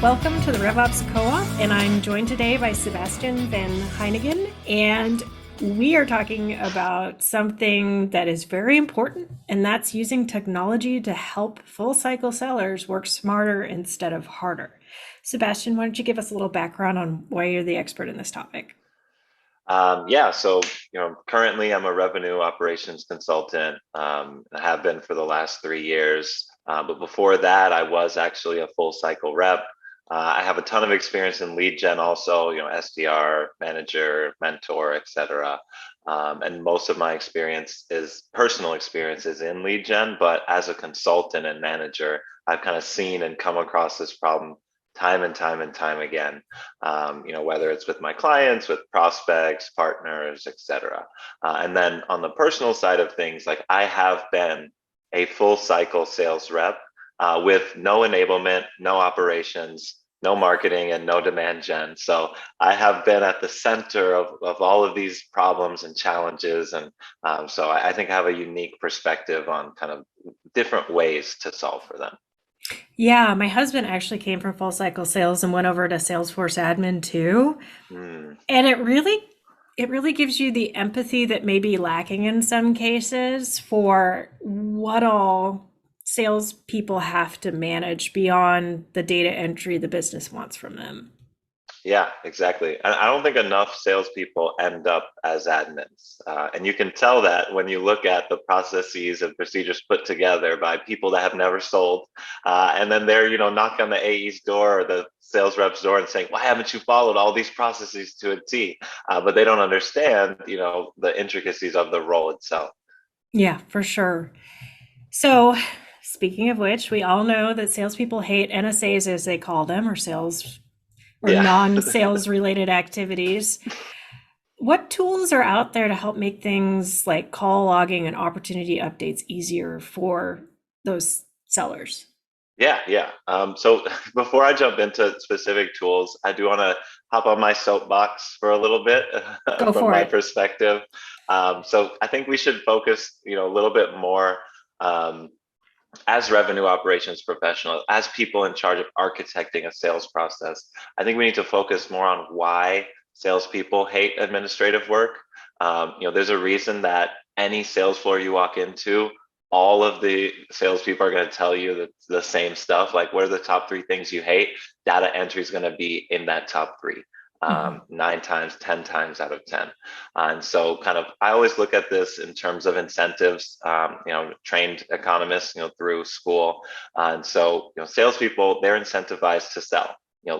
Welcome to the RevOps Co-op, and I'm joined today by Sebastien van Heyningen, and we are talking about something that is very important, and that's using technology to help full cycle sellers work smarter instead of harder. Sebastien, why don't you give us a little background on why you're the expert in this topic? Currently I'm a revenue operations consultant. I have been for the last 3 years. But before that, I was actually a full cycle rep. I have a ton of experience in lead gen also, SDR, manager, mentor, etc. And most of my personal experience is in lead gen, but as a consultant and manager, I've kind of seen and come across this problem time and time and time again, whether it's with my clients, with prospects, partners, etc. And then on the personal side of things, like I have been a full cycle sales rep with no enablement, no operations, no marketing, and no demand gen. So I have been at the center of all of these problems and challenges. And so I think I have a unique perspective on kind of different ways to solve for them. Yeah, my husband actually came from full cycle sales and went over to Salesforce admin too. Mm, And it really gives you the empathy that may be lacking in some cases for what all salespeople have to manage beyond the data entry the business wants from them. yeah, exactly. And I don't think enough salespeople end up as admins. And you can tell that when you look at the processes and procedures put together by people that have never sold. And then they're, knocking on the AE's door or the sales rep's door and saying, why haven't you followed all these processes to a T? But they don't understand, the intricacies of the role itself. Yeah, for sure. So, speaking of which, we all know that salespeople hate NSAs as they call them, or sales or Yeah. non-sales related activities. What tools are out there to help make things like call logging and opportunity updates easier for those sellers? Yeah. So before I jump into specific tools, I do want to hop on my soapbox for a little bit Go from for my it. perspective. So I think we should focus, a little bit more um, as revenue operations professionals, as people in charge of architecting a sales process. I think we need to focus more on why salespeople hate administrative work. There's a reason that any sales floor you walk into, all of the salespeople are going to tell you the same stuff. Like, what are the top three things you hate? Data entry is going to be in that top three. Mhm. 9 times, 10 times out of 10. And so kind of, I always look at this in terms of incentives, trained economists, through school. And so, salespeople, they're incentivized to sell.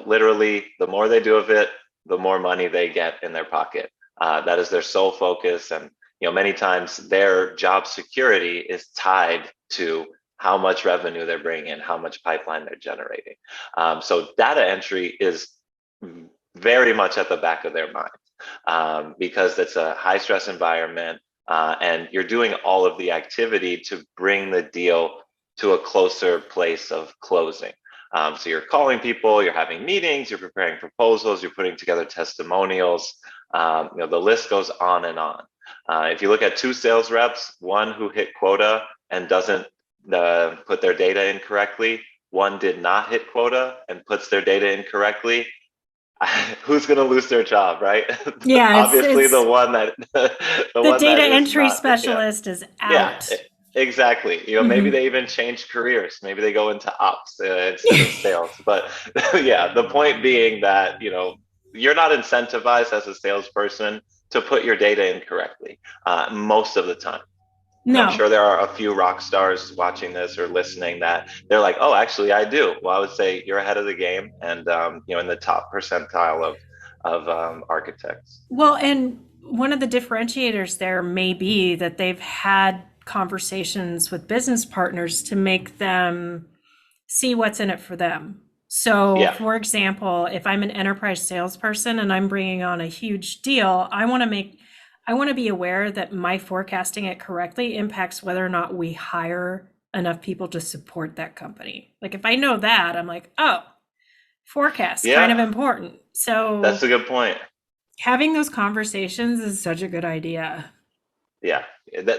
Literally, the more they do of it, the more money they get in their pocket. That is their sole focus. And many times their job security is tied to how much revenue they're bringing in, how much pipeline they're generating. So data entry is very much at the back of their mind because it's a high stress environment and you're doing all of the activity to bring the deal to a closer place of closing. So you're calling people, you're having meetings, you're preparing proposals, you're putting together testimonials. The list goes on and on. If you look at two sales reps, one who hit quota and doesn't put their data in correctly, one did not hit quota and puts their data in correctly, who's going to lose their job, right? Yeah, it's Obviously, the it's one that the data is entry not. Yeah, specialist is yeah, out. exactly. Maybe Mhm. they even change careers. Maybe they go into ops instead of sales. But yeah, the point being that you're not incentivized as a salesperson to put your data in correctly most of the time. I'm No. sure there are a few rock stars watching this or listening that they're like, oh, actually, I do. Well, I would say you're ahead of the game, and in the top percentile of architects. Well, and one of the differentiators there may be that they've had conversations with business partners to make them see what's in it for them. So, Yeah, for example, if I'm an enterprise salesperson and I'm bringing on a huge deal, I want to be aware that my forecasting it correctly impacts whether or not we hire enough people to support that company. Like if I know that, I'm like, "Oh, forecast kind of yeah, important." So, that's a good point. having those conversations is such a good idea. Yeah,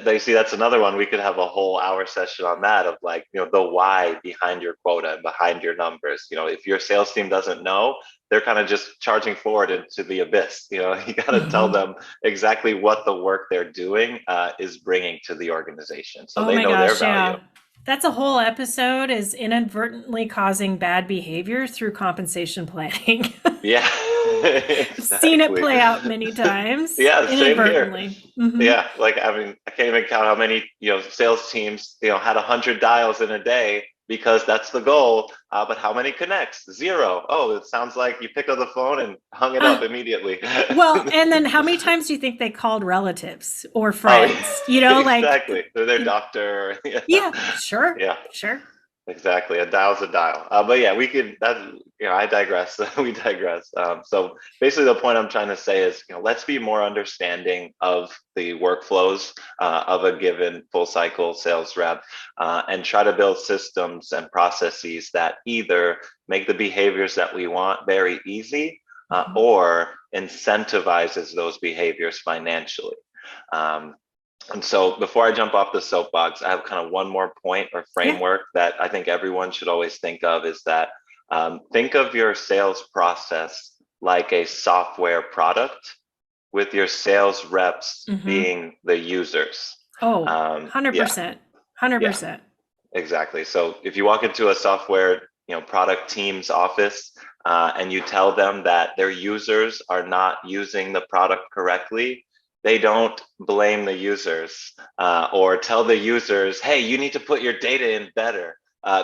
they see that's another one. We could have a whole hour session on that of like, the why behind your quota and behind your numbers. If your sales team doesn't know, they're kind of just charging forward into the abyss. You got to tell Mhm. them exactly what the work they're doing is bringing to the organization, so Oh they my know their gosh, value. yeah. That's a whole episode is inadvertently causing bad behavior through compensation planning. Yeah, I've seen it exactly. play out many times Yeah, same here. inadvertently. Hmm. Yeah, like I mean, I can't even count how many sales teams had 100 dials in a day because that's the goal. But how many connects? Zero. Oh, it sounds like you picked up the phone and hung it up immediately. Well, and then how many times do you think they called relatives or Oh, friends? Like, exactly. They're their doctor. Yeah, yeah, sure, yeah. sure. Exactly, a dial's a dial. But yeah, we could. That I digress. We digress. So basically, the point I'm trying to say is, let's be more understanding of the workflows of a given full cycle sales rep, and try to build systems and processes that either make the behaviors that we want very easy, Mhm. or incentivizes those behaviors financially. Um, and so before I jump off the soapbox, I have kind of one more point or Yeah. framework that I think everyone should always think of is that, think of your sales process like a software product with your sales reps Hmm. being the users. Oh, Yeah, 100%. yeah, 100%. exactly. So if you walk into a software, product team's office, and you tell them that their users are not using the product correctly, they don't blame the users, or tell the users, "Hey, you need to put your data in better."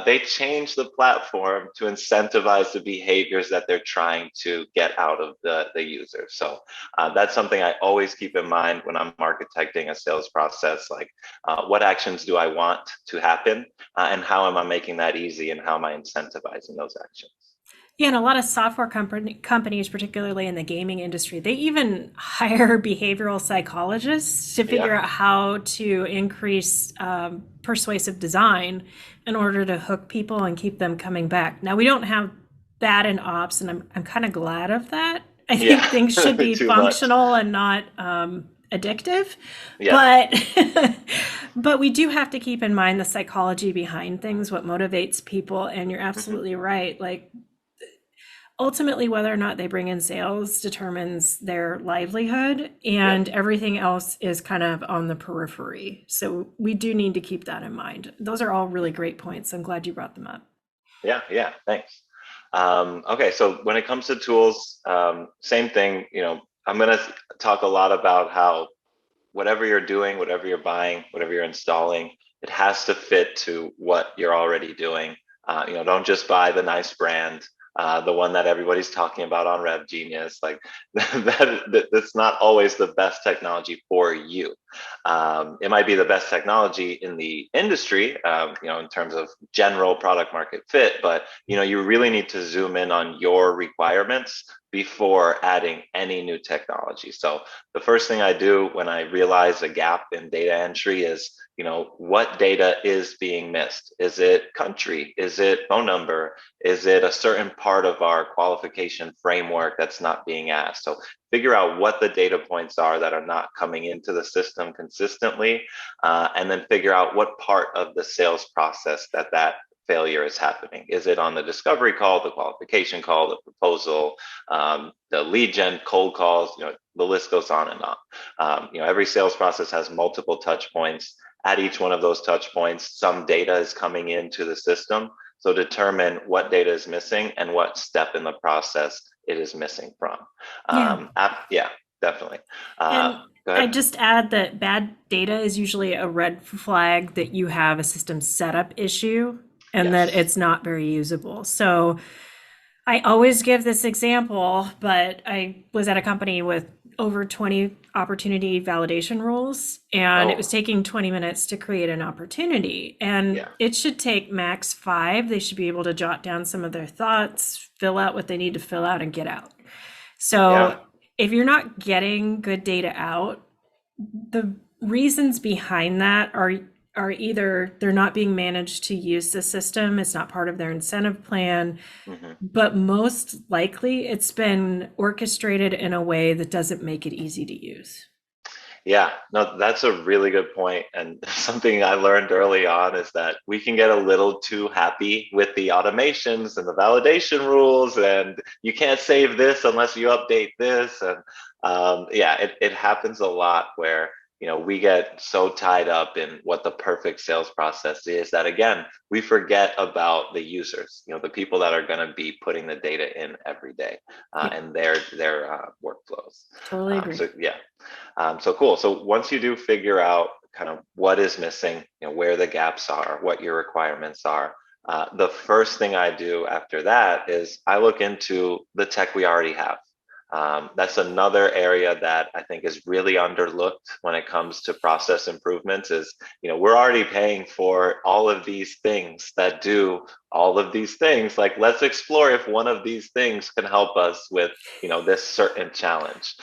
They change the platform to incentivize the behaviors that they're trying to get out of the user. So that's something I always keep in mind when I'm architecting a sales process. Like, what actions do I want to happen, and how am I making that easy, and how am I incentivizing those actions? Yeah, and a lot of software companies, particularly in the gaming industry, they even hire behavioral psychologists to Yeah. figure out how to increase persuasive design in order to hook people and keep them coming back. Now, we don't have that in ops, and I'm kind of glad of that. I think Yeah. things should be Too much. functional and not addictive, Yeah. but but we do have to keep in mind the psychology behind things, what motivates people. And you're Hmm. absolutely right. Like, ultimately, whether or not they bring in sales determines their livelihood, Yep. and everything else is kind of on the periphery. So we do need to keep that in mind. Those are all really great points. I'm glad you brought them up. Yeah. Yeah. Thanks. Okay. So when it comes to tools, same thing. I'm going to talk a lot about how whatever you're doing, whatever you're buying, whatever you're installing, it has to fit to what you're already doing. Don't just buy the nice brand, the one that everybody's talking about on Rev Genius. Like that's not always the best technology for you. It might be the best technology in the industry, in terms of general product market fit, but you really need to zoom in on your requirements before adding any new technology. So the first thing I do when I realize a gap in data entry is, what data is being missed? Is it country? Is it phone number? Is it a certain part of our qualification framework that's not being asked? So figure out what the data points are that are not coming into the system consistently, and then figure out what part of the sales process that failure is happening. Is it on the discovery call, the qualification call, the proposal, the lead gen, cold calls? The list goes on and on. Every sales process has multiple touch points. At each one of those touch points, some data is coming into the system. So determine what data is missing and what step in the process it is missing from. Yeah. Yeah, definitely. And Go I ahead. just add that bad data is usually a red flag that you have a system setup issue and that Yes. it's not very usable. So I always give this example, but I was at a company with over 20 opportunity validation rules, and it was Oh, taking 20 minutes to create an opportunity. And yeah. it should take max 5. They should be able to jot down some of their thoughts, fill out what they need to fill out, and get out. Yeah. So if you're not getting good data out, the reasons behind that are either they're not being managed to use the system, it's not part of their incentive plan, Hmm. but most likely it's been orchestrated in a way that doesn't make it easy to use. Yeah, no, that's a really good point. And something I learned early on is that we can get a little too happy with the automations and the validation rules, and you can't save this unless you update this. And yeah, it happens a lot where, we get so tied up in what the perfect sales process is that, again, we forget about the users, the people that are going to be putting the data in every day, Yeah, and their workflows. totally agree. So yeah. So cool. So once you do figure out kind of what is missing, where the gaps are, what your requirements are, the first thing I do after that is I look into the tech we already have. That's another area that I think is really underlooked when it comes to process improvements is, we're already paying for all of these things that do all of these things. Like, let's explore if one of these things can help us with, this certain challenge.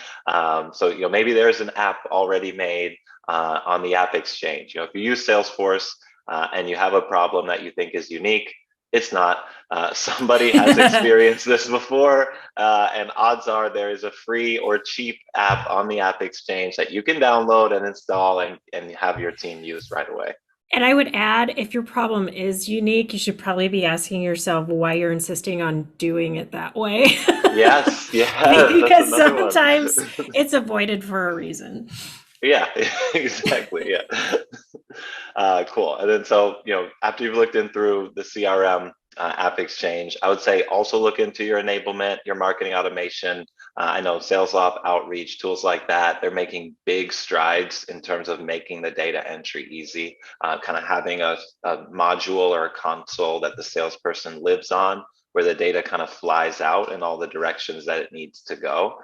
So, maybe there's an app already made on the App Exchange. If you use Salesforce and you have a problem that you think is unique, it's not. Somebody has experienced this before, and odds are there is a free or cheap app on the App Exchange that you can download and install and have your team use right away. And I would add, if your problem is unique, you should probably be asking yourself why you're insisting on doing it that way. Yes, yeah, that's Because another one. sometimes it's avoided for a reason. Yeah, exactly. Yeah. Cool. And then so, after you've looked in through the CRM App Exchange, I would say also look into your enablement, your marketing automation. I know SalesLoft, Outreach, tools like that, they're making big strides in terms of making the data entry easy, kind of having a module or a console that the salesperson lives on, where the data kind of flies out in all the directions that it needs to go.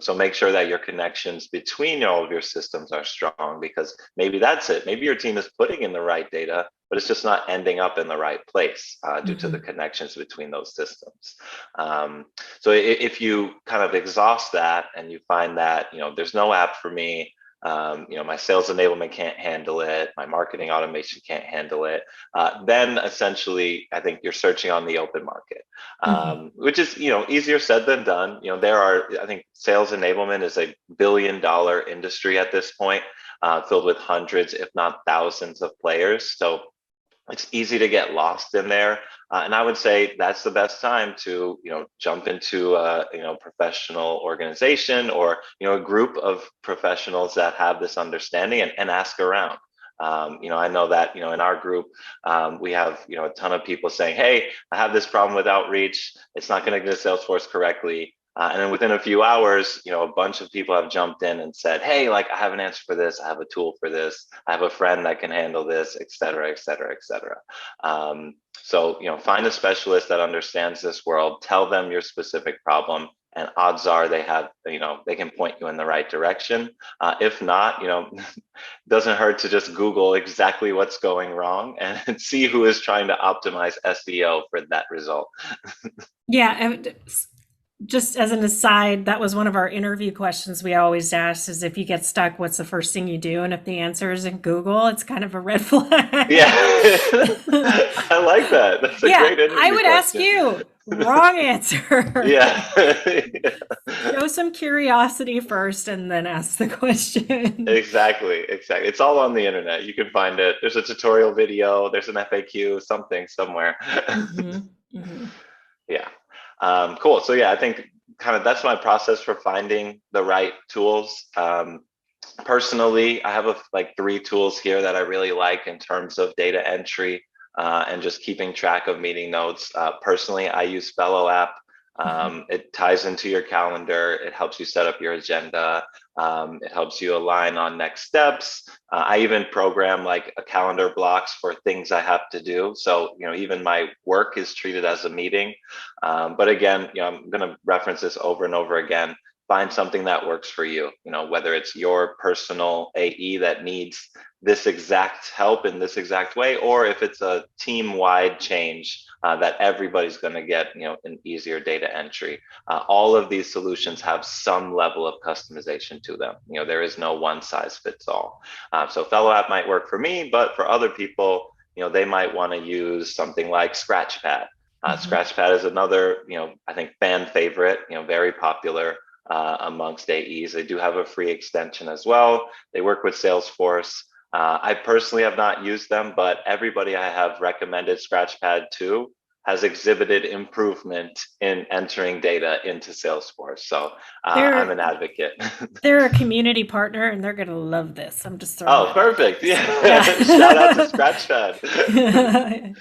So make sure that your connections between all of your systems are strong, because maybe that's it. Maybe your team is putting in the right data, but it's just not ending up in the right place due to the Mhm. connections between those systems. So if you kind of exhaust that and you find that, there's no app for me, my sales enablement can't handle it, my marketing automation can't handle it, then essentially I think you're searching on the open market, Mhm. which is, easier said than done. There are, I think sales enablement is a $1 billion industry at this point, filled with hundreds, if not thousands of players. So it's easy to get lost in there. And I would say that's the best time to, jump into a, professional organization or, a group of professionals that have this understanding and ask around. I know that, in our group, we have, a ton of people saying, hey, I have this problem with outreach. It's not going to get Salesforce correctly. And then within a few hours, a bunch of people have jumped in and said, hey, like, I have an answer for this. I have a tool for this. I have a friend that can handle this, et cetera, et cetera, et cetera. So, find a specialist that understands this world, tell them your specific problem, and odds are they have, they can point you in the right direction. If not, doesn't hurt to just Google exactly what's going wrong and see who is trying to optimize SEO for that result. Yeah, and just as an aside, that was one of our interview questions we always asked is if you get stuck, what's the first thing you do? And if the answer isn't Google, it's kind of a red Yeah, flag. I like that. That's a Yeah, great I interview would ask question. you. Wrong answer. Yeah. Show some curiosity first and then ask the question. Exactly, exactly. It's all on the internet. You can find it. There's a tutorial video, there's an FAQ, something somewhere. Hmm. Hmm. Yeah. Cool. So yeah, I think kind of that's my process for finding the right tools. Personally, I have like 3 tools here that I really like in terms of data entry and just keeping track of meeting notes. Personally, I use Fellow app. It ties into your calendar. It helps you set up your agenda. It helps you align on next steps. I even program like a calendar blocks for things I have to do. So, even my work is treated as a meeting. But again, I'm going to reference this over and over again. Find something that works for you, whether it's your personal AE that needs this exact help in this exact way, or if it's a team-wide change that everybody's going to get, an easier data entry. All of these solutions have some level of customization to them. There is no one size fits all. So Fellow app might work for me, but for other people, they might want to use something like Scratchpad. Hmm. Scratchpad is another, I think fan favorite, very popular. amongst AEs. They do have a free extension as well. They work with Salesforce. I personally have not used them, but everybody I have recommended Scratchpad to has exhibited improvement in entering data into Salesforce. So I'm They're an advocate. they're a community partner and they're gonna love this. I'm just throwing Oh, that out there. perfect. So Yeah. Shout out to yeah. Scratchpad.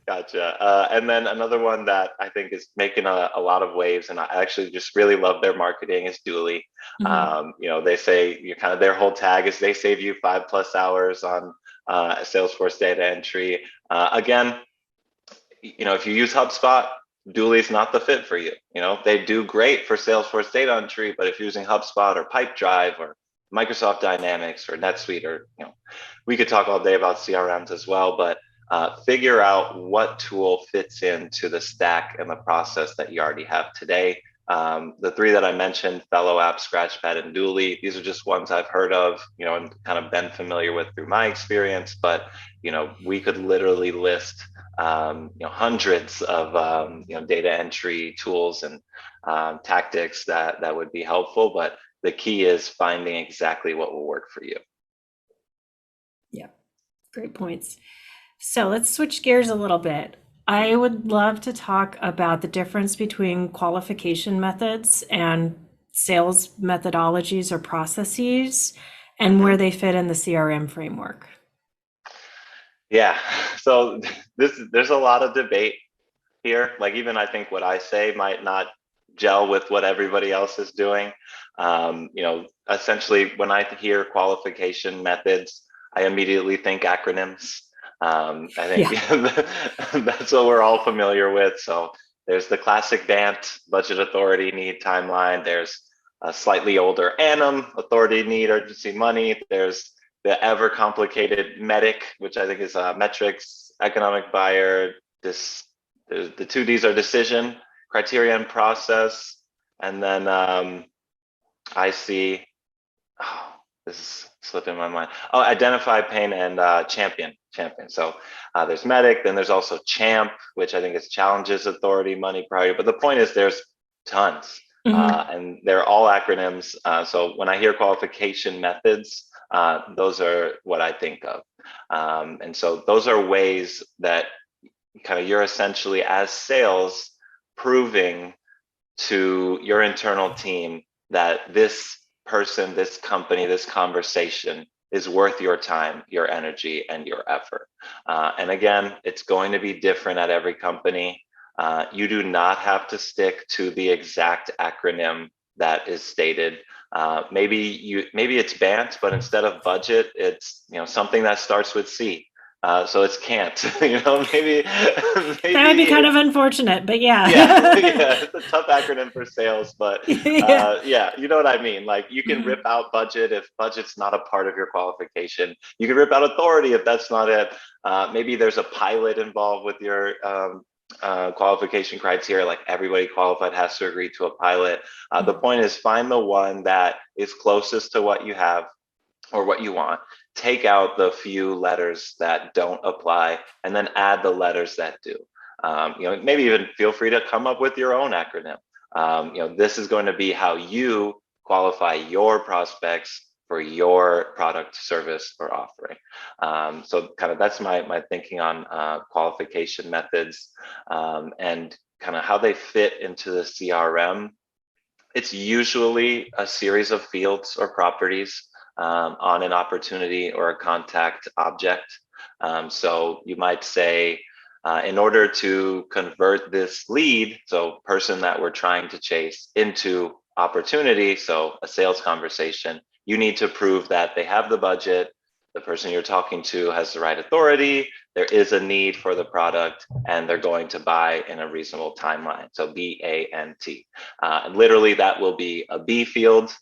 Gotcha. And then another one that I think is making a lot of waves, and I actually just really love their marketing, is Dooley. Mhm. They say you kind of their whole tag is they save you 5+ hours on Salesforce data entry. Again, if you use HubSpot, Dooley's not the fit for you. They do great for Salesforce data entry, but if you're using HubSpot or Pipedrive or Microsoft Dynamics or NetSuite, or we could talk all day about CRMs as well, but figure out what tool fits into the stack and the process that you already have today. The three that I mentioned, Fellow App, Scratchpad, and Dooley, these are just ones I've heard of, and kind of been familiar with through my experience. But we could literally list hundreds of data entry tools and tactics that would be helpful. But the key is finding exactly what will work for you. Yeah, great points. So let's switch gears a little bit. I would love to talk about the difference between qualification methods and sales methodologies or processes and where Mm-hmm. they fit in the CRM framework. Yeah, so there's a lot of debate here. Like, even I think what I say might not gel with what everybody else is doing. Essentially, when I hear qualification methods, I immediately think acronyms. I think Yeah. that's what we're all familiar with. So there's the classic BANT, budget, authority, need, timeline. There's a slightly older ANAM, authority, need, urgency, money. There's the ever complicated MEDIC, which I think is metrics, economic buyer, the two Ds are decision, criteria, and process. And then I see, oh, this is slipping my mind. Oh, identify, pain, and champion. So there's medic, then there's also champ, which I think is challenges, authority, money, priority. But the point is there's tons, Mhm. and they're all acronyms. So when I hear qualification methods, those are what I think of. And so those are ways that kind of you're essentially, as sales, proving to your internal team that this person, this company, this conversation is worth your time, your energy, and your effort. And again, it's going to be different at every company. You do not have to stick to the exact acronym that is stated. Maybe it's BANT, but instead of budget, it's something that starts with C. So it's can't. Maybe That would be kind it's, of unfortunate, but yeah, yeah. yeah, it's a tough acronym for sales, but Yeah. yeah, you know what I mean. Like, you can rip Mhm. out budget if budget's not a part of your qualification. You can rip out authority if that's not it. Maybe there's a pilot involved with your qualification criteria, like everybody qualified has to agree to a pilot. The Mhm. point is, find the one that is closest to what you have or what you want, take out the few letters that don't apply, and then add the letters that do. Maybe even feel free to come up with your own acronym. This is going to be how you qualify your prospects for your product, service, or offering. So kind of that's my thinking on qualification methods, and kind of how they fit into the CRM. It's usually a series of fields or properties on an opportunity or a contact object. So you might say, in order to convert this lead, so person that we're trying to chase, into opportunity, so a sales conversation, you need to prove that they have the budget, the person you're talking to has the right authority, there is a need for the product, and they're going to buy in a reasonable timeline. So BANT. Literally, that will be a B field,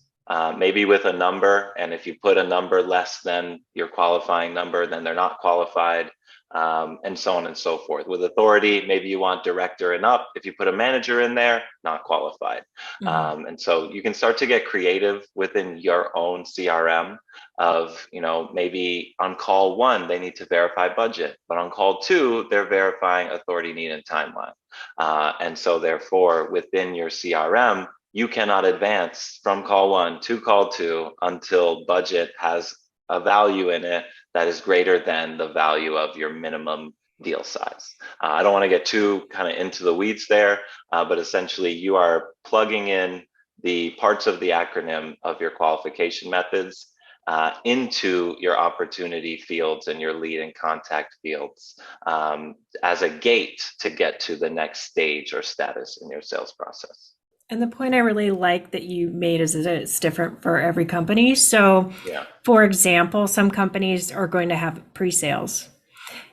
maybe with a number. And if you put a number less than your qualifying number, then they're not qualified, and so on and so forth. With authority, maybe you want director and up. If you put a manager in there, not qualified. Mhm. And so you can start to get creative within your own CRM of, maybe on call one, they need to verify budget, but on call two, they're verifying authority, need, and timeline. And so therefore, within your CRM, you cannot advance from call one to call two until budget has a value in it that is greater than the value of your minimum deal size. I don't want to get too kind of into the weeds there, but essentially you are plugging in the parts of the acronym of your qualification methods into your opportunity fields and your lead and contact fields as a gate to get to the next stage or status in your sales process. And the point I really like that you made is that it's different for every company. So, Yeah. for example, some companies are going to have pre-sales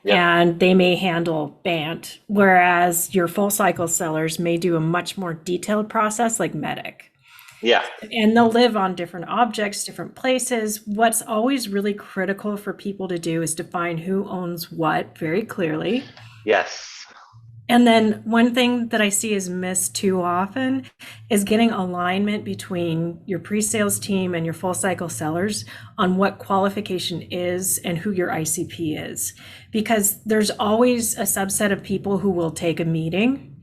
Yep. and they may handle BANT, whereas your full cycle sellers may do a much more detailed process like Medic. Yeah. And they'll live on different objects, different places. What's always really critical for people to do is define who owns what very clearly. Yes. And then one thing that I see is missed too often is getting alignment between your pre-sales team and your full cycle sellers on what qualification is and who your ICP is. Because there's always a subset of people who will take a meeting.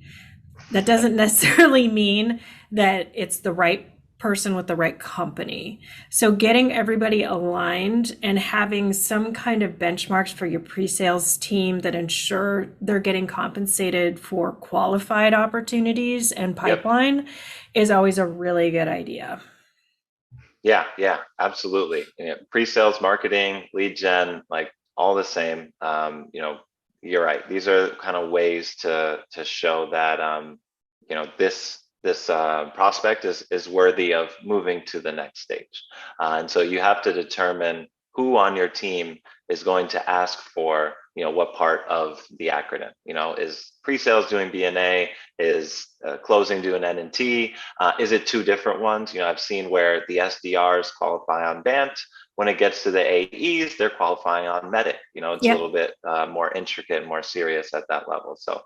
That doesn't necessarily mean that it's the right person with the right company. So getting everybody aligned and having some kind of benchmarks for your pre-sales team that ensure they're getting compensated for qualified opportunities and pipeline is always a really good idea. Yeah, absolutely. Pre-sales, marketing, lead gen, like all the same. You're right. These are kind of ways to show that this prospect is worthy of moving to the next stage. And so you have to determine who on your team is going to ask for, what part of the acronym. Is pre-sales doing BNA? Is closing doing N&T? Is it two different ones? I've seen where the SDRs qualify on BANT. When it gets to the AEs, they're qualifying on Medic. It's a little bit more intricate and more serious at that level. So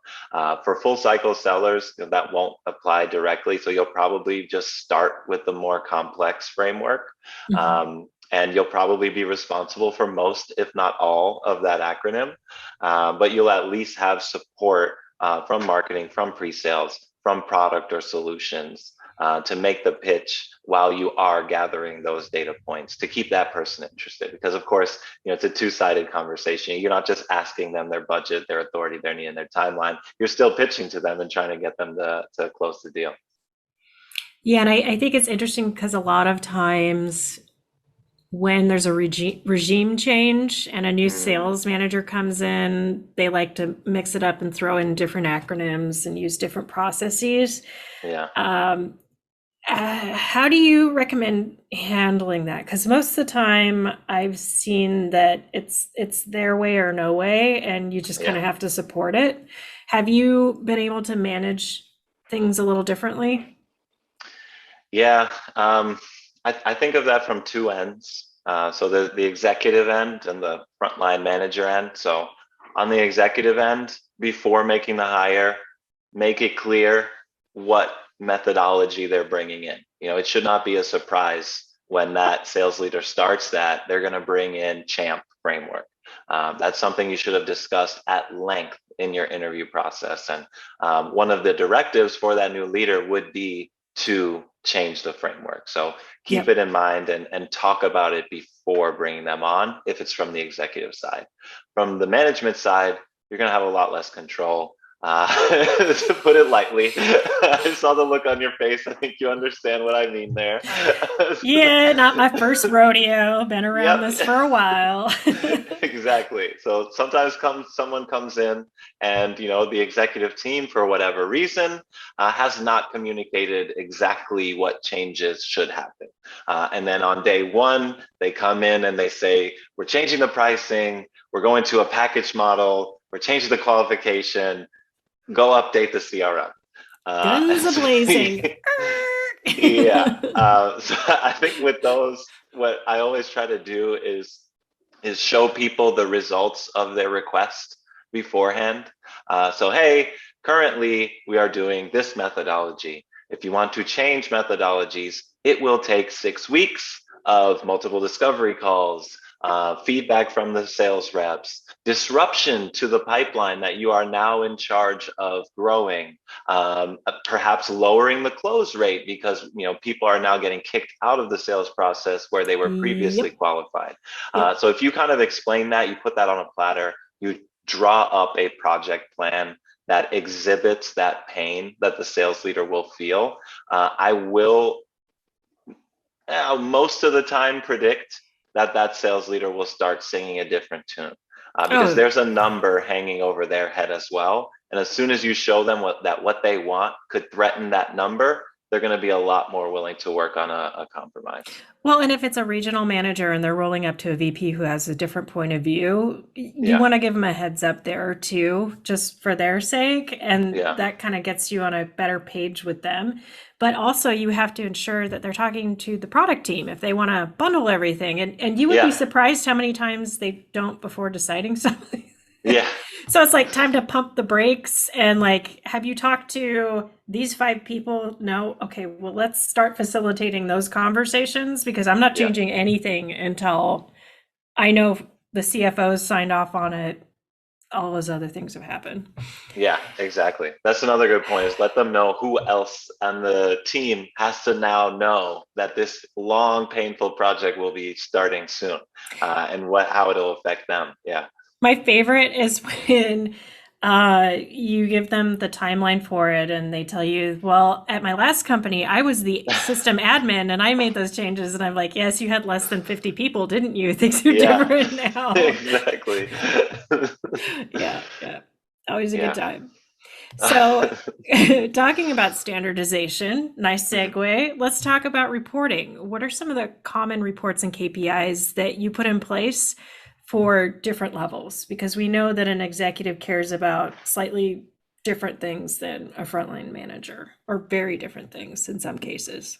for full cycle sellers, that won't apply directly. So you'll probably just start with the more complex framework. Mhm. And you'll probably be responsible for most, if not all, of that acronym. But you'll at least have support from marketing, from pre-sales, from product or solutions to make the pitch while you are gathering those data points to keep that person interested. Because of course, it's a two-sided conversation. You're not just asking them their budget, their authority, their need, and their timeline. You're still pitching to them and trying to get them to close the deal. Yeah, and I think it's interesting because a lot of times when there's a regime change and a new Mm, sales manager comes in, they like to mix it up and throw in different acronyms and use different processes. yeah. Um, how do you recommend handling that? Because most of the time I've seen that it's their way or no way, and you just kind Yeah. of have to support it. Have you been able to manage things a little differently? Yeah, I think of that from two ends. So the executive end and the frontline manager end. So on the executive end, before making the hire, make it clear what methodology they're bringing in. It should not be a surprise when that sales leader starts that they're going to bring in CHAMP framework. That's something you should have discussed at length in your interview process. And one of the directives for that new leader would be to change the framework. So keep Yep. it in mind and talk about it before bringing them on if it's from the executive side. From the management side, you're going to have a lot less control. To put it lightly, I saw the look on your face. I think you understand what I mean there. Yeah, not my first rodeo. Been around Yep. this for a while. Exactly. So sometimes someone comes in and the executive team for whatever reason has not communicated exactly what changes should happen. And then on day one, they come in and they say, we're changing the pricing, we're going to a package model, we're changing the qualification, go update the CRM. Guns a blazing. Yeah. So I think with those, what I always try to do is show people the results of their request beforehand. So, hey, currently we are doing this methodology. If you want to change methodologies, it will take 6 weeks of multiple discovery calls, feedback from the sales reps, disruption to the pipeline that you are now in charge of growing, perhaps lowering the close rate because people are now getting kicked out of the sales process where they were previously Yep. qualified. Yep. So if you kind of explain that, you put that on a platter, you draw up a project plan that exhibits that pain that the sales leader will feel. I will most of the time predict that that sales leader will start singing a different tune because Oh, there's a number hanging over their head as well. And as soon as you show them what they want could threaten that number, they're going to be a lot more willing to work on a compromise. well, and if it's a regional manager and they're rolling up to a VP who has a different point of view, you Yeah, want to give them a heads up there too, just for their sake. And yeah, that kind of gets you on a better page with them. But also, you have to ensure that they're talking to the product team if they want to bundle everything. And you would be yeah, surprised how many times they don't before deciding something. yeah. So it's like time to pump the brakes and like, have you talked to these 5 people? No. Okay, well, let's start facilitating those conversations because I'm not Yeah. changing anything until I know the CFO's signed off on it. All those other things have happened. Yeah, exactly. That's another good point is let them know who else on the team has to now know that this long, painful project will be starting soon and how it'll affect them. Yeah. My favorite is when you give them the timeline for it and they tell you, well, at my last company, I was the system admin and I made those changes. And I'm like, yes, you had less than 50 people, didn't you? Things are Yeah, different now. exactly. Yeah, yeah. Always a good Yeah. time. So, talking about standardization, nice Mhm. segue. Let's talk about reporting. What are some of the common reports and KPIs that you put in place for different levels? Because we know that an executive cares about slightly different things than a frontline manager, or very different things in some cases.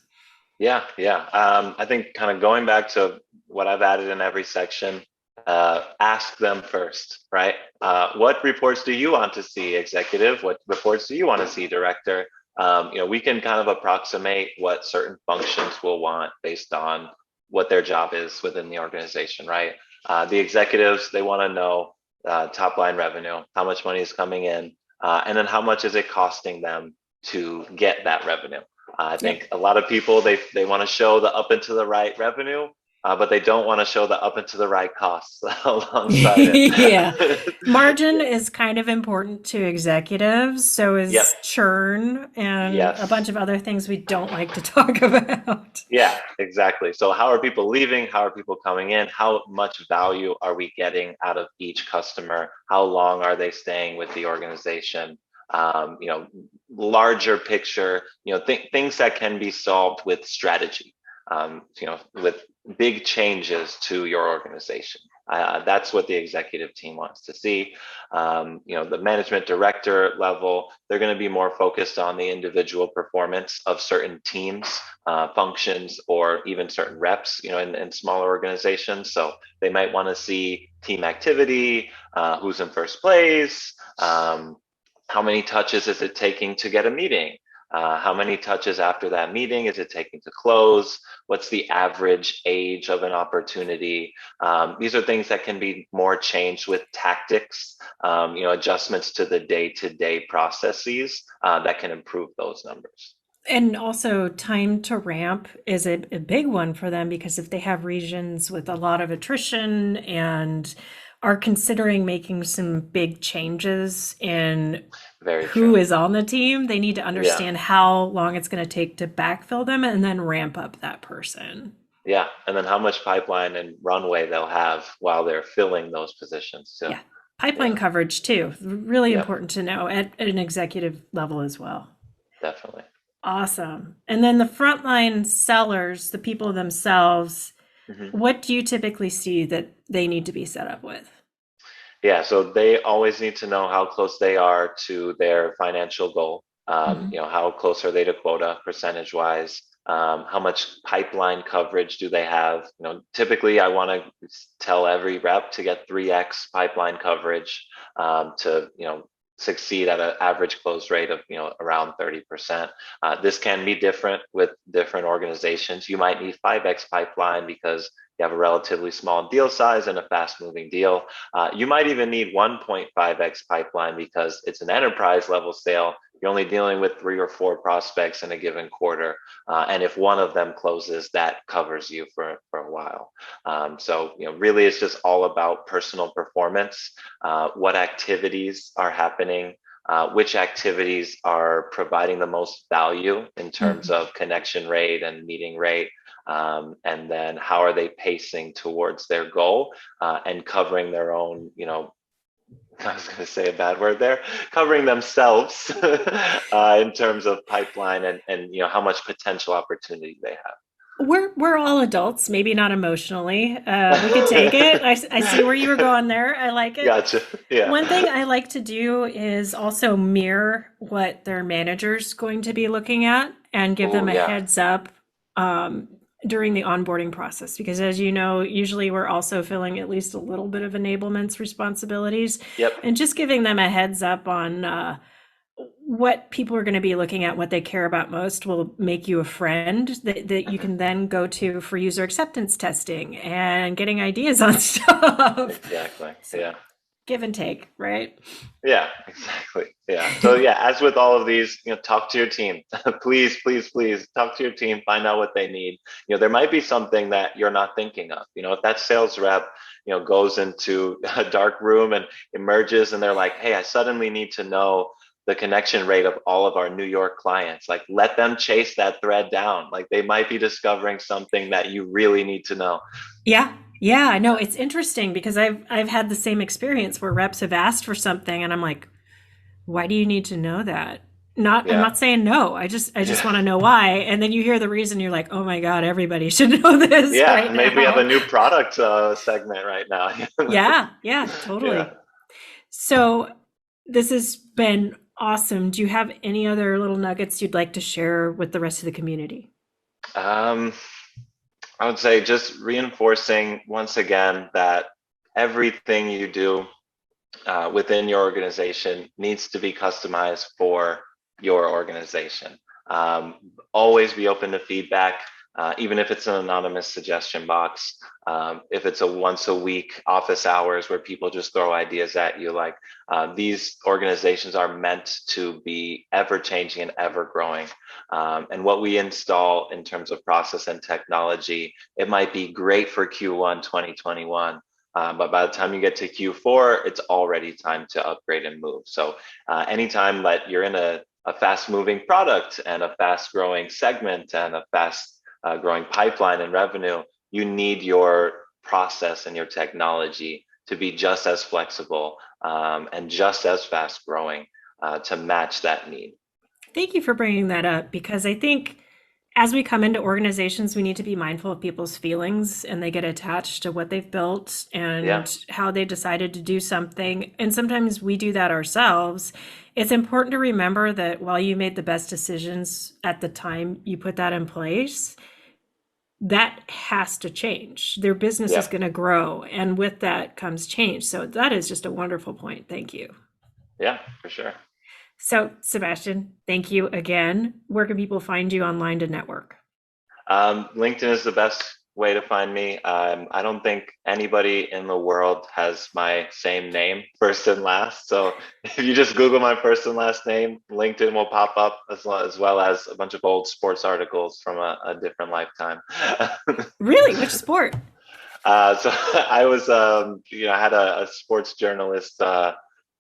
Yeah, yeah. I think kind of going back to what I've added in every section, ask them first, right? What reports do you want to see, executive? What reports do you want to see, director? We can kind of approximate what certain functions will want based on what their job is within the organization, right? The executives, they want to know top line revenue, how much money is coming in, and then how much is it costing them to get that revenue. I Yep. think a lot of people they want to show the up and to the right revenue, but they don't want to show the up and to the right costs alongside Yeah. it. Margin Yeah. is kind of important to executives. So Yep. is churn and a bunch Yes. of other things we don't like to talk about. Yeah, exactly. So how are people leaving? How are people coming in? How much value are we getting out of each customer? How long are they staying with the organization? Um, you know, Larger picture, things that can be solved with strategy, with big changes to your organization. That's what the executive team wants to see. The management director level, they're going to be more focused on the individual performance of certain teams, functions, or even certain reps, in smaller organizations. So they might want to see team activity, who's in first place, how many touches is it taking to get a meeting? How many touches after that meeting is it taking to close? What's the average age of an opportunity? These are things that can be more changed with tactics, adjustments to the day-to-day processes that can improve those numbers. And also, time to ramp is a big one for them because if they have regions with a lot of attrition and are considering making some big changes in Very who true. is on the team, they need to Yeah. understand how long it's going to take to backfill them and then ramp up that person. Yeah. And then how much pipeline and runway they'll have while they're filling those positions too. Yeah. Pipeline Yeah. coverage too. Really Yep. important to know at an executive level as well. Definitely. Awesome. And then the frontline sellers, the people themselves, Mhm. what do you typically see that they need to be set up with? Yeah, so they always need to know how close they are to their financial goal. Mhm. How close are they to quota percentage wise? How much pipeline coverage do they have? Typically I want to tell every rep to get 3x pipeline coverage to, succeed at an average close rate of around 30%. This can be different with different organizations. You might need 5x pipeline because you have a relatively small deal size and a fast moving deal. You might even need 1.5x pipeline because it's an enterprise level sale. You're only dealing with 3 or 4 prospects in a given quarter. And if one of them closes, that covers you for a while. So really it's just all about personal performance, what activities are happening, which activities are providing the most value in terms of connection rate and meeting rate. And then how are they pacing towards their goal and covering their own, I was going to say a bad word there, covering themselves in terms of pipeline and how much potential opportunity they have. We're all adults, maybe not emotionally. We could take it. I see where you were going there. I like it. Gotcha. Yeah. One thing I like to do is also mirror what their manager's going to be looking at and give them a heads up during the onboarding process. Because as you know, usually we're also filling at least a little bit of enablements responsibilities. Yep. And just giving them a heads up on what people are going to be looking at, what they care about most will make you a friend that you can then go to for user acceptance testing and getting ideas on stuff. Exactly. Yeah. Give and take, right? Yeah, exactly. Yeah. So yeah, as with all of these, talk to your team. Please talk to your team, find out what they need. There might be something that you're not thinking of. If that sales rep, goes into a dark room and emerges and they're like, hey, I suddenly need to know the connection rate of all of our New York clients. Like, let them chase that thread down. Like, they might be discovering something that you really need to know. Yeah. I know. It's interesting because I've had the same experience where reps have asked for something and I'm like, why do you need to know that? I'm not saying no. I just want to know why. And then you hear the reason, you're like, oh my God, everybody should know this. Yeah, right maybe now. we have a new product segment right now. Yeah, totally. Yeah. So this has been awesome. Do you have any other little nuggets you'd like to share with the rest of the community? I would say just reinforcing once again that everything you do within your organization needs to be customized for your organization. Always be open to feedback, even if it's an anonymous suggestion box. If it's a once a week office hours where people just throw ideas at you, like these organizations are meant to be ever changing and ever growing. And what we install in terms of process and technology, it might be great for Q1 2021. But by the time you get to Q4, it's already time to upgrade and move. So anytime that you're in a fast moving product and a fast growing segment and a fast growing pipeline and revenue, you need your process and your technology to be just as flexible and just as fast growing to match that need. Thank you for bringing that up, because I think as we come into organizations, we need to be mindful of people's feelings and they get attached to what they've built and how they decided to do something. And sometimes we do that ourselves. It's important to remember that while you made the best decisions at the time you put that in place, that has to change. Their business is going to grow. And with that comes change. So that is just a wonderful point. Thank you. Yeah, for sure. So, Sebastien, thank you again. Where can people find you online to network? LinkedIn is the best way to find me. I don't think anybody in the world has my same name, first and last. So if you just Google my first and last name, LinkedIn will pop up, as well as a bunch of old sports articles from a different lifetime. Really? Which sport? So I was, I had a sports journalist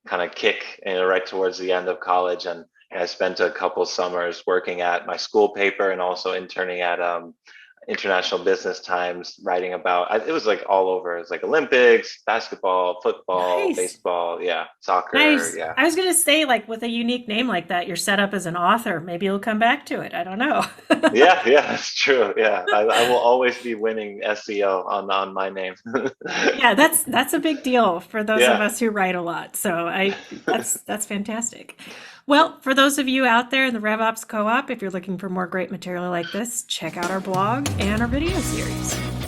kind of kick right towards the end of college, and I spent a couple summers working at my school paper and also interning at International Business Times, writing about, it was like all over. It was like Olympics, basketball, football, baseball, soccer. Nice. Yeah. I was going to say, like, with a unique name like that, you're set up as an author. Maybe you'll come back to it. I don't know. Yeah, that's true. Yeah, I will always be winning SEO on my name. Yeah, that's a big deal for those of us who write a lot. So that's fantastic. Well, for those of you out there in the RevOps Co-op, if you're looking for more great material like this, check out our blog and our video series.